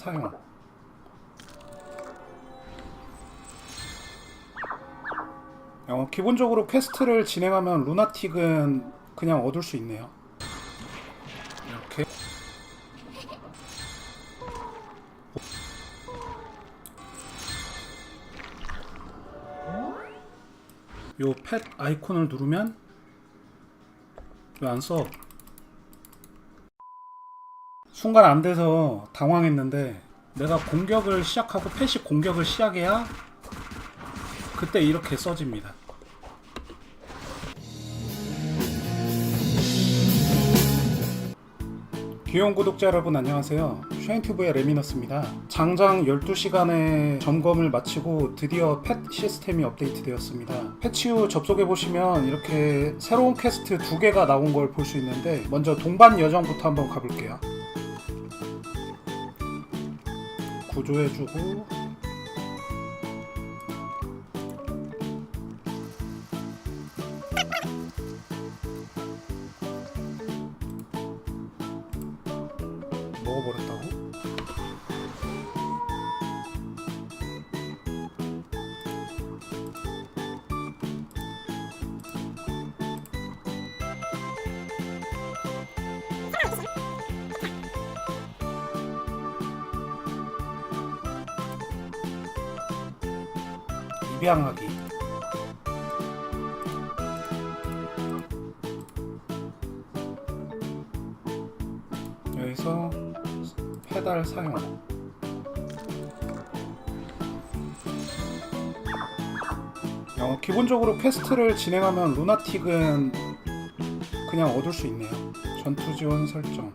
사용. 기본적으로 퀘스트를 진행하면 루나틱은 그냥 얻을 수 있네요. 이렇게 요 펫 아이콘을 누르면 왜 안 써? 순간 안 돼서 당황했는데 내가 공격을 시작하고 펫이 공격을 시작해야 그때 이렇게 써집니다. 귀여운 구독자 여러분 안녕하세요. 슈행튜브의 레미너스입니다. 장장 12시간의 점검을 마치고 드디어 펫 시스템이 업데이트되었습니다. 패치 후 접속해보시면 이렇게 새로운 퀘스트 2개가 나온 걸 볼 수 있는데 먼저 동반 여정부터 한번 가볼게요. 구조해주고 먹어버렸다고? 입양하기. 여기서 페달 사용. 기본적으로 퀘스트를 진행하면 루나틱은 그냥 얻을 수 있네요. 전투 지원 설정.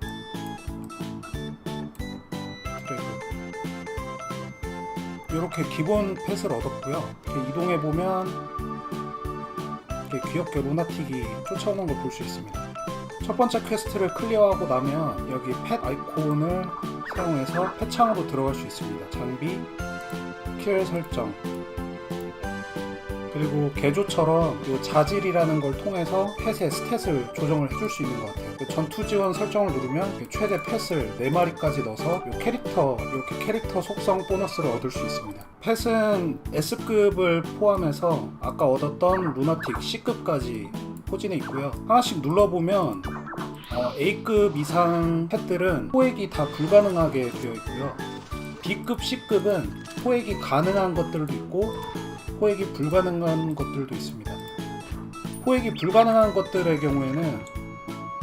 이렇게 기본 펫을 얻었고요. 이렇게 이동해 보면 이렇게 귀엽게 루나틱이 쫓아오는 걸 볼 수 있습니다. 첫 번째 퀘스트를 클리어하고 나면 여기 펫 아이콘을 사용해서 펫 창으로 들어갈 수 있습니다. 장비, 킬 설정, 그리고 개조처럼 이 자질이라는 걸 통해서 펫의 스탯을 조정을 해줄 수 있는 것 같아요. 전투 지원 설정을 누르면 최대 펫을 4마리까지 넣어서 이렇게 캐릭터 속성 보너스를 얻을 수 있습니다. 펫은 S급을 포함해서 아까 얻었던 루나틱 C급까지 포진해 있고요. 하나씩 눌러보면 A급 이상 펫들은 포획이 다 불가능하게 되어 있고요. B급, C급은 포획이 가능한 것들도 있고 포획이 불가능한 것들도 있습니다. 포획이 불가능한 것들의 경우에는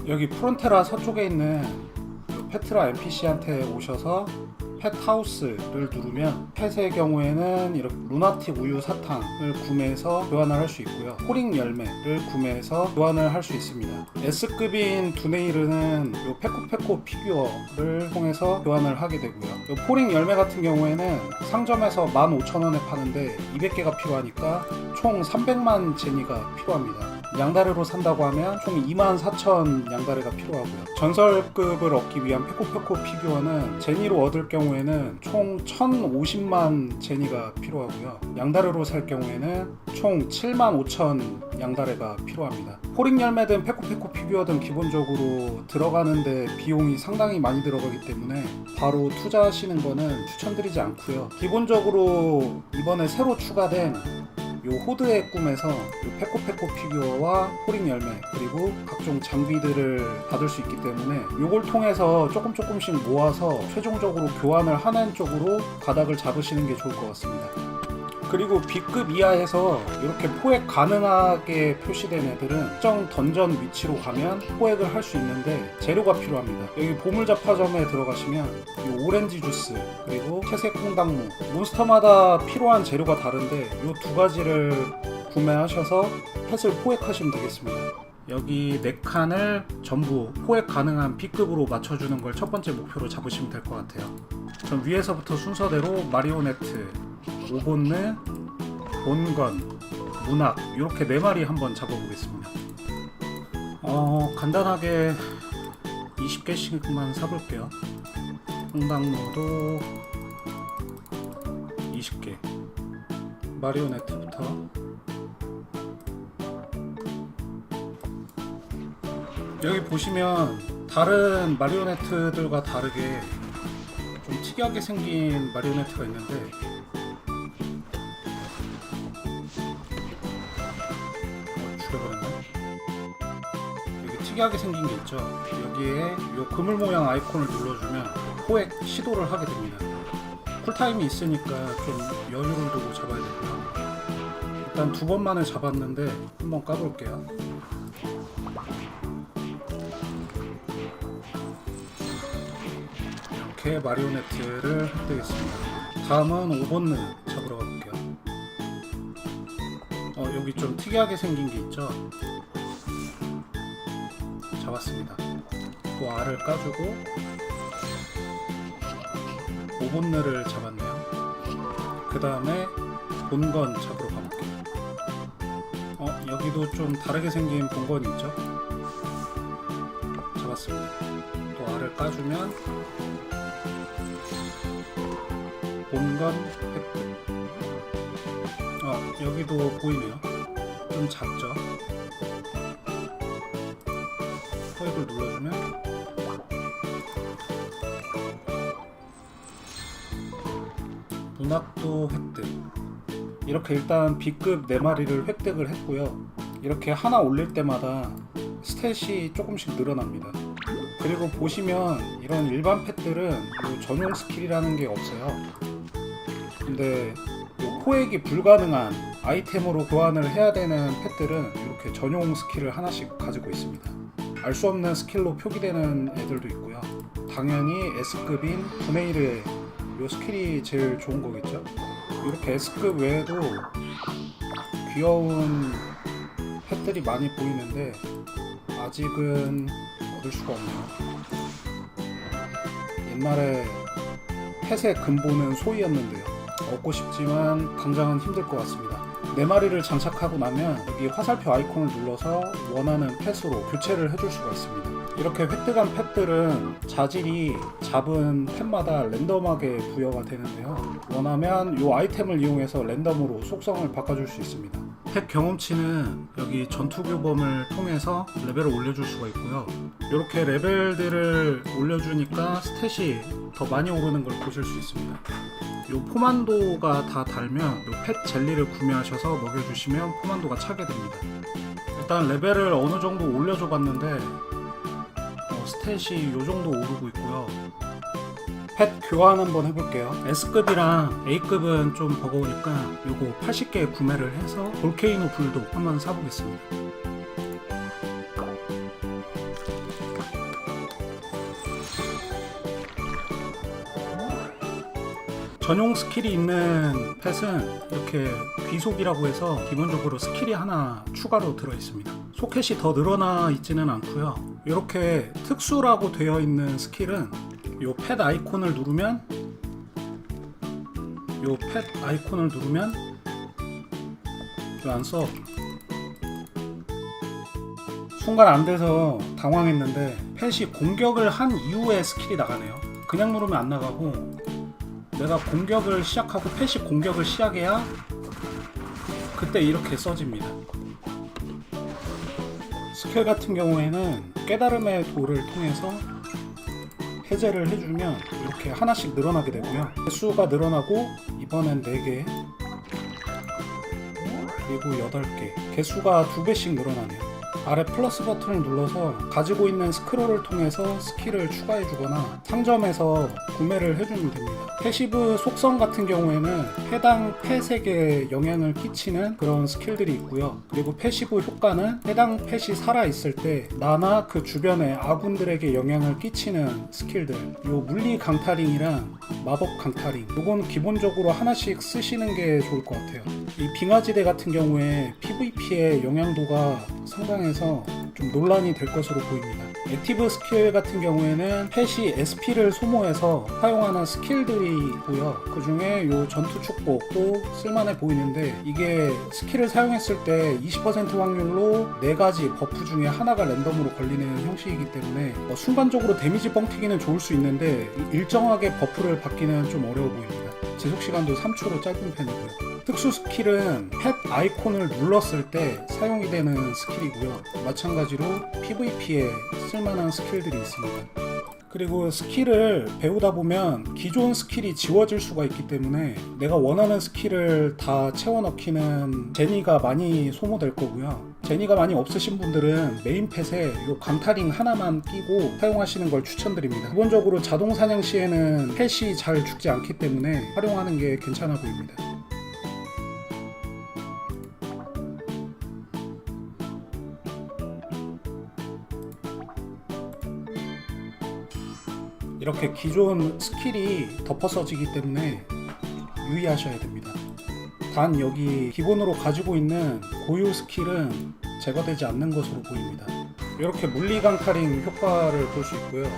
여기 프론테라 서쪽에 있는 페트라 NPC한테 오셔서 펫 하우스를 누르면 펫의 경우에는 이렇게 루나틱 우유 사탕을 구매해서 교환을 할 수 있고요. 포링 열매를 구매해서 교환을 할 수 있습니다. S급인 두네이르는 요 페코페코 피규어를 통해서 교환을 하게 되고요. 요 포링 열매 같은 경우에는 상점에서 15,000원에 파는데 200개가 필요하니까 총 300만 제니가 필요합니다. 양다르로 산다고 하면 총 24,000 양다르가 필요하고요. 전설급을 얻기 위한 페코페코 피규어는 제니로 얻을 경우에는 총 1,050만 제니가 필요하고요. 양다르로 살 경우에는 총 75,000 양다르가 필요합니다. 포링 열매든 페코페코 피규어든 기본적으로 들어가는데 비용이 상당히 많이 들어가기 때문에 바로 투자하시는 거는 추천드리지 않고요. 기본적으로 이번에 새로 추가된 요 호드의 꿈에서 요 페코페코 피규어와 포링 열매 그리고 각종 장비들을 받을 수 있기 때문에 요걸 통해서 조금씩 모아서 최종적으로 교환을 하는 쪽으로 가닥을 잡으시는 게 좋을 것 같습니다. 그리고 B급 이하에서 이렇게 포획 가능하게 표시된 애들은 특정 던전 위치로 가면 포획을 할 수 있는데 재료가 필요합니다. 여기 보물잡화점에 들어가시면 이 오렌지 주스 그리고 채색 콩당무 몬스터마다 필요한 재료가 다른데 이 두 가지를 구매하셔서 펫을 포획하시면 되겠습니다. 여기 4칸을 전부 포획 가능한 B급으로 맞춰주는 걸 첫 번째 목표로 잡으시면 될 것 같아요. 전 위에서부터 순서대로 마리오네트, 오본느, 본건, 문학 이렇게 4마리 한번 잡아보겠습니다. 간단하게 20개씩만 사볼게요. 홍당무도 20개. 마리오네트부터 여기 보시면 다른 마리오네트들과 다르게 좀 특이하게 생긴 마리오네트가 있는데 죽여버렸네. 여기 특이하게 생긴 게 있죠. 여기에 이 그물 모양 아이콘을 눌러주면 포획 시도를 하게 됩니다. 쿨타임이 있으니까 좀 여유를 두고 잡아야 되고요. 일단 2번만에 잡았는데 한번 까볼게요. 이렇게 마리오네트를 획득했습니다. 다음은 5번을 잡으러 가볼게요. 여기 좀 특이하게 생긴 게 있죠. 잡았습니다. 또 알을 까주고 5번을 잡았네요. 그 다음에 본건 잡으러 가볼게요. 여기도 좀 다르게 생긴 본건이 있죠. 잡았습니다. 또 알을 까주면 본건 획득. 여기도 보이네요. 좀 작죠. 포획을 눌러주면 문학도 획득. 이렇게 일단 B급 4마리를 획득을 했고요. 이렇게 하나 올릴 때마다 스탯이 조금씩 늘어납니다. 그리고 보시면 이런 일반 펫들은 전용 스킬이라는 게 없어요. 근데 포획이 불가능한 아이템으로 교환을 해야 되는 펫들은 이렇게 전용 스킬을 하나씩 가지고 있습니다. 알 수 없는 스킬로 표기되는 애들도 있고요. 당연히 S급인 분해일의 이 스킬이 제일 좋은 거겠죠. 이렇게 S급 외에도 귀여운 펫들이 많이 보이는데 아직은 얻을 수가 없네요. 옛날에 펫의 근본은 소이였는데요. 얻고 싶지만 당장은 힘들 것 같습니다. 4마리를 장착하고 나면 여기 화살표 아이콘을 눌러서 원하는 펫으로 교체를 해줄 수가 있습니다. 이렇게 획득한 펫들은 자질이 잡은 펫마다 랜덤하게 부여가 되는데요. 원하면 이 아이템을 이용해서 랜덤으로 속성을 바꿔줄 수 있습니다. 펫 경험치는 여기 전투 규범을 통해서 레벨을 올려줄 수가 있고요. 이렇게 레벨들을 올려주니까 스탯이 더 많이 오르는 걸 보실 수 있습니다. 이 포만도가 다 달면 이 펫 젤리를 구매하셔서 먹여주시면 포만도가 차게 됩니다. 일단 레벨을 어느 정도 올려줘 봤는데 스탯이 이 정도 오르고 있고요. 펫 교환 한번 해볼게요. S급이랑 A급은 좀 버거우니까 요거 80개 구매를 해서 볼케이노 불도 한번 사보겠습니다. 전용 스킬이 있는 펫은 이렇게 귀속이라고 해서 기본적으로 스킬이 하나 추가로 들어있습니다. 소켓이 더 늘어나 있지는 않고요. 이렇게 특수라고 되어 있는 스킬은 요 펫 아이콘을 누르면 왜 안 써? 순간 안 돼서 당황했는데 펫이 공격을 한 이후에 스킬이 나가네요. 그냥 누르면 안 나가고 내가 공격을 시작하고 펫이 공격을 시작해야 그때 이렇게 써집니다. 스킬 같은 경우에는 깨달음의 돌을 통해서 해제를 해주면 이렇게 하나씩 늘어나게 되고요. 개수가 늘어나고 이번엔 4개 그리고 8개 개수가 2배씩 늘어나네요. 아래 플러스 버튼을 눌러서 가지고 있는 스크롤을 통해서 스킬을 추가해 주거나 상점에서 구매를 해주면 됩니다. 패시브 속성 같은 경우에는 해당 펫에게 영향을 끼치는 그런 스킬들이 있고요. 그리고 패시브 효과는 해당 펫이 살아있을 때 나나 그 주변의 아군들에게 영향을 끼치는 스킬들, 요 물리 강타링이랑 마법 강타링, 요건 기본적으로 하나씩 쓰시는 게 좋을 것 같아요. 이 빙하지대 같은 경우에 PVP의 영향도가 상당해서 좀 논란이 될 것으로 보입니다. 액티브 스킬 같은 경우에는 펫이 SP를 소모해서 사용하는 스킬들이 있고요. 그 중에 요 전투 축복도 쓸만해 보이는데 이게 스킬을 사용했을 때 20% 확률로 4가지 버프 중에 하나가 랜덤으로 걸리는 형식이기 때문에 순간적으로 데미지 뻥튀기는 좋을 수 있는데 일정하게 버프를 받기는 좀 어려워 보입니다. 지속시간도 3초로 짧은 편이고요. 특수 스킬은 펫 아이콘을 눌렀을 때 사용이 되는 스킬이고요. 마찬가지로 PVP에 쓸만한 스킬들이 있습니다. 그리고 스킬을 배우다 보면 기존 스킬이 지워질 수가 있기 때문에 내가 원하는 스킬을 다 채워 넣기는 제니가 많이 소모될 거고요. 제니가 많이 없으신 분들은 메인 펫에 이 강타링 하나만 끼고 사용하시는 걸 추천드립니다. 기본적으로 자동 사냥 시에는 펫이 잘 죽지 않기 때문에 활용하는 게 괜찮아 보입니다. 이렇게 기존 스킬이 덮어 써지기 때문에 유의하셔야 됩니다. 단 여기 기본으로 가지고 있는 고유 스킬은 제거되지 않는 것으로 보입니다. 이렇게 물리강타링 효과를 볼 수 있고요.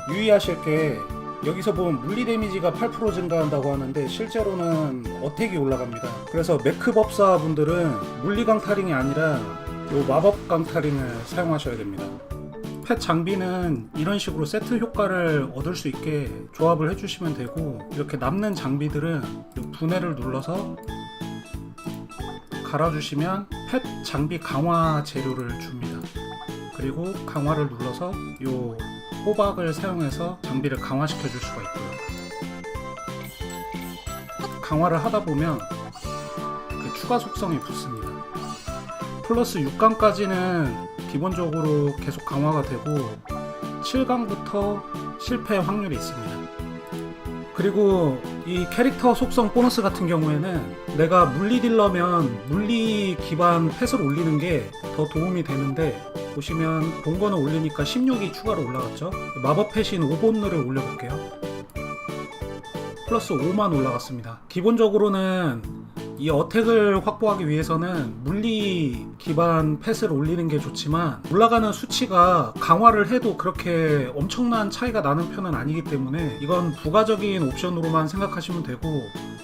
유의하실 게 여기서 보면 물리 데미지가 8% 증가한다고 하는데 실제로는 어택이 올라갑니다. 그래서 매크법사 분들은 물리강타링이 아니라 요 마법강타링을 사용하셔야 됩니다. 펫 장비는 이런 식으로 세트 효과를 얻을 수 있게 조합을 해주시면 되고, 이렇게 남는 장비들은 분해를 눌러서 갈아주시면 펫 장비 강화 재료를 줍니다. 그리고 강화를 눌러서 이 호박을 사용해서 장비를 강화시켜 줄 수가 있고요. 강화를 하다 보면 그 추가 속성이 붙습니다. 플러스 6강까지는 기본적으로 계속 강화가 되고 7강부터 실패 확률이 있습니다. 그리고 이 캐릭터 속성 보너스 같은 경우에는 내가 물리 딜러면 물리 기반 펫을 올리는 게 더 도움이 되는데, 보시면 본거는 올리니까 16이 추가로 올라갔죠. 마법 펫인 오본느를 올려볼게요. 플러스 5만 올라갔습니다. 기본적으로는 이 어택을 확보하기 위해서는 물리 기반 펫을 올리는 게 좋지만, 올라가는 수치가 강화를 해도 그렇게 엄청난 차이가 나는 편은 아니기 때문에 이건 부가적인 옵션으로만 생각하시면 되고,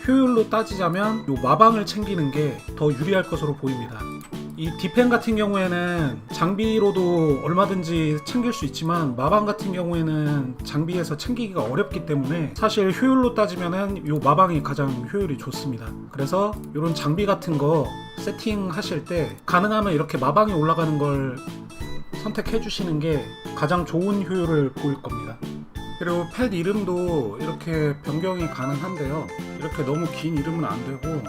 효율로 따지자면 요 마방을 챙기는 게 더 유리할 것으로 보입니다. 이 디펜 같은 경우에는 장비로도 얼마든지 챙길 수 있지만 마방 같은 경우에는 장비에서 챙기기가 어렵기 때문에 사실 효율로 따지면은 요 마방이 가장 효율이 좋습니다. 그래서 이런 장비 같은 거 세팅하실 때 가능하면 이렇게 마방이 올라가는 걸 선택해 주시는 게 가장 좋은 효율을 보일 겁니다. 그리고 펫 이름도 이렇게 변경이 가능한데요. 이렇게 너무 긴 이름은 안 되고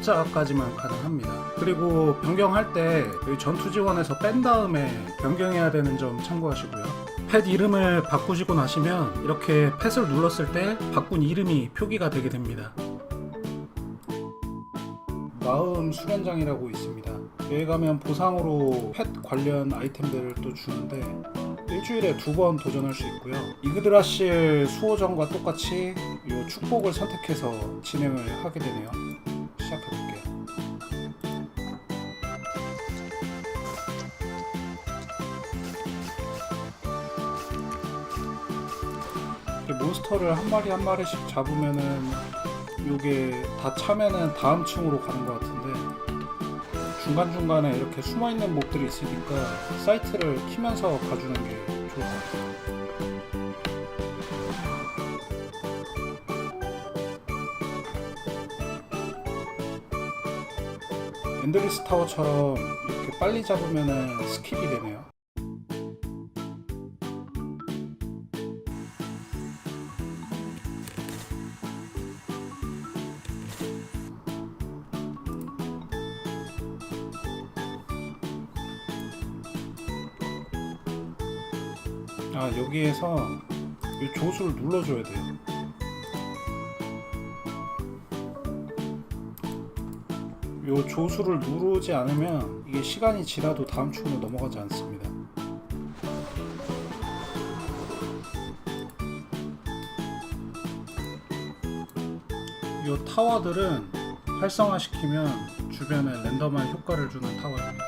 7자까지만 가능합니다. 그리고 변경할 때 전투 지원에서 뺀 다음에 변경해야 되는 점 참고하시고요. 펫 이름을 바꾸시고 나시면 이렇게 펫을 눌렀을 때 바꾼 이름이 표기가 되게 됩니다. 마음 수련장이라고 있습니다. 여기 가면 보상으로 펫 관련 아이템들을 또 주는데 일주일에 2번 도전할 수 있고요. 이그드라실 수호전과 똑같이 이 축복을 선택해서 진행을 하게 되네요. 시작해볼게요. 몬스터를 한 마리 한 마리씩 잡으면은 요게 다 차면은 다음 층으로 가는 것 같은데, 중간중간에 이렇게 숨어있는 몹들이 있으니까 사이트를 키면서 가주는 게 좋을 것 같아요. 엔드리스 타워처럼 이렇게 빨리 잡으면은 스킵이 되네요. 여기에서 이 조수를 눌러줘야 돼요. 이 조수를 누르지 않으면 이게 시간이 지나도 다음 층으로 넘어가지 않습니다. 이 타워들은 활성화시키면 주변에 랜덤한 효과를 주는 타워입니다.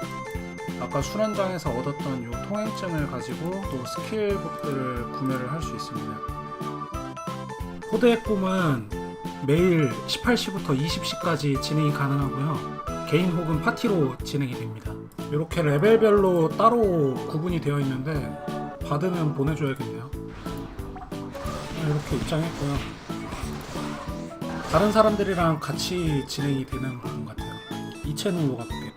아까 수련장에서 얻었던 이 통행증을 가지고 또 스킬북들을 구매를 할 수 있습니다. 코드의 꿈은 매일 18시부터 20시까지 진행이 가능하고요. 개인 혹은 파티로 진행이 됩니다. 이렇게 레벨별로 따로 구분이 되어 있는데 받으면 보내줘야겠네요. 이렇게 입장했고요. 다른 사람들이랑 같이 진행이 되는 부분 같아요. 이 채널로 가볼게요.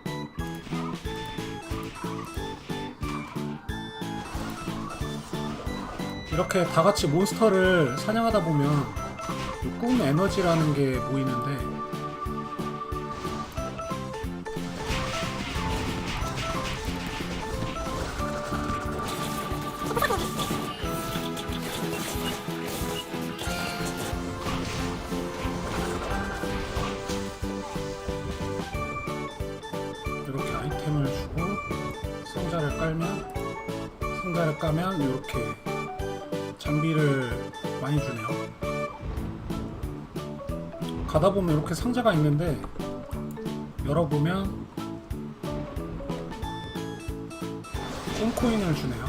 이렇게 다 같이 몬스터를 사냥하다 보면 꿈 에너지라는 게 모이는데 이렇게 아이템을 주고 상자를 까면 이렇게 장비를 많이 주네요. 가다 보면 이렇게 상자가 있는데 열어보면 꽁코인을 주네요.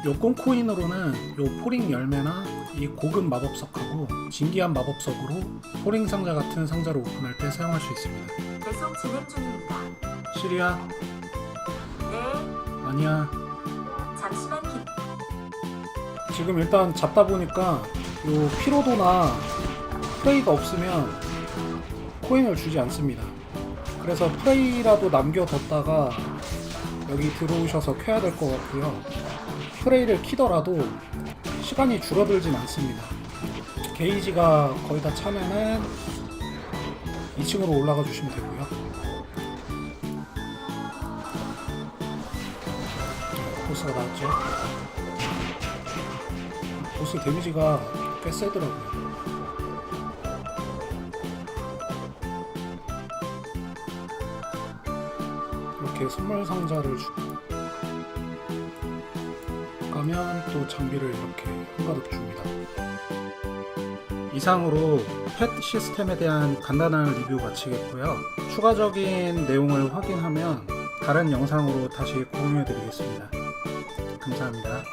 요 꽁코인으로는 요 포링 열매나 이 고급 마법석하고 진기한 마법석으로 포링 상자 같은 상자를 오픈할 때 사용할 수 있습니다. 배송 진행 중입니다. 시리야? 네, 아니야. 잠시만 지금 일단 잡다 보니까 요 피로도나 프레이가 없으면 코인을 주지 않습니다. 그래서 프레이라도 남겨뒀다가 여기 들어오셔서 켜야 될 것 같고요. 프레이를 키더라도 시간이 줄어들진 않습니다. 게이지가 거의 다 차면은 2층으로 올라가 주시면 되고요. 보스가 나왔죠. 보스 데미지가 꽤 세더라고요. 이렇게 선물 상자를 가면 또 장비를 이렇게 한가득 줍니다. 이상으로 펫 시스템에 대한 간단한 리뷰 마치겠고요. 추가적인 내용을 확인하면 다른 영상으로 다시 공유해 드리겠습니다. 감사합니다.